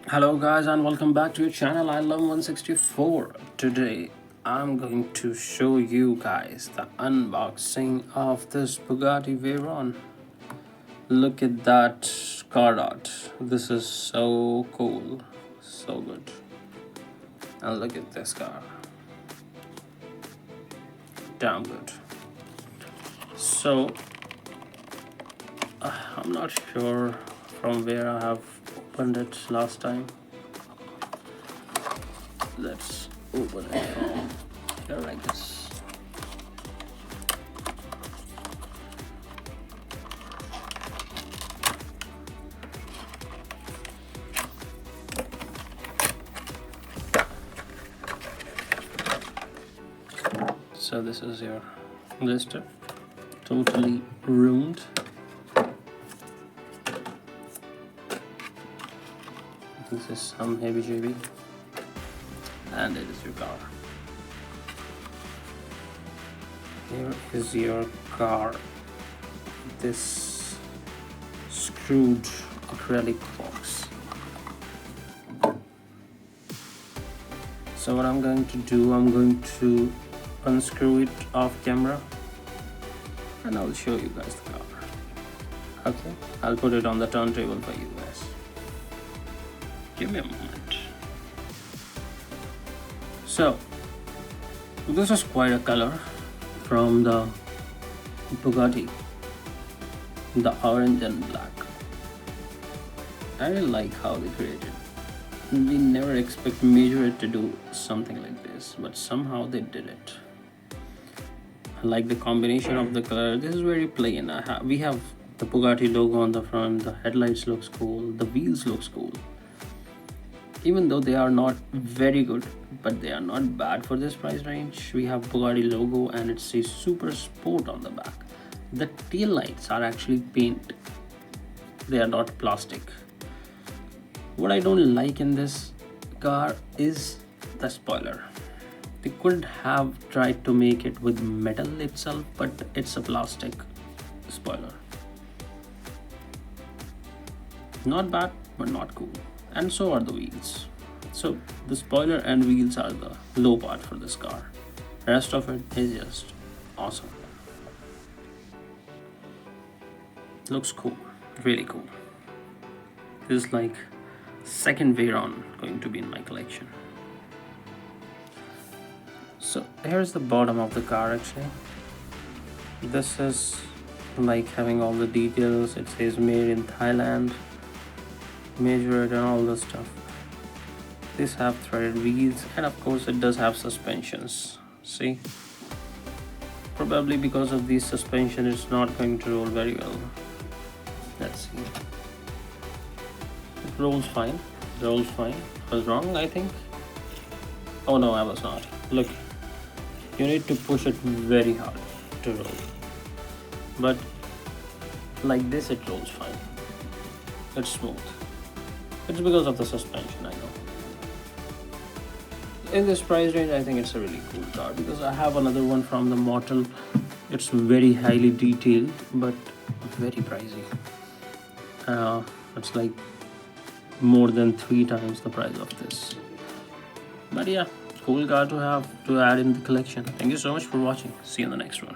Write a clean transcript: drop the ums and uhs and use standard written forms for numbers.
Hello guys and welcome back to your channel. I love 164. Today I'm going to show you guys the unboxing of this Bugatti Veyron. Look at that card art. This is so cool, so good. And look at this car. Damn good. So I'm not sure from where I have opened it last time. Let's open it from here like this. So this is your blister, totally ruined. This is some heavy JB, and it is your car. Here is your car. This screwed acrylic box. So what I'm going to do, I'm going to unscrew it off camera and I'll show you guys the car. Okay, I'll put it on the turntable for you guys. Give me a moment. So this is quite a color from the Bugatti, the orange and black. I really like how they created. We never expect Majorette to do something like this, but somehow they did it. I like the combination of the color. This is very plain. We have the Bugatti logo on the front. The headlights looks cool. The wheels looks cool. Even though they are not very good, but they are not bad for this price range. We have Bugatti logo and it says Super Sport on the back. The tail lights are actually paint. They are not plastic. What I don't like in this car is the spoiler. They could have tried to make it with metal itself, but it's a plastic spoiler. Not bad, but not cool. And so are the wheels. So the spoiler and wheels are the low part for this car. Rest of it is just awesome. Looks cool, really cool. This is like second Veyron going to be in my collection. So here's the bottom of the car actually. This is like having all the details. It says made in Thailand, Majorette and all this stuff. These have threaded wheels and of course it does have suspensions. See, probably because of these suspension it's not going to roll very well. Let's see. It rolls fine. I was wrong, I think. Oh no, I was not. Look, you need to push it very hard to roll, but like this it rolls fine. It's smooth. It's because of the suspension, I know. In this price range, I think it's a really cool car because I have another one from the model. It's very highly detailed, but very pricey. It's like more than 3 times the price of this. But yeah, cool car to have to add in the collection. Thank you so much for watching. See you in the next one.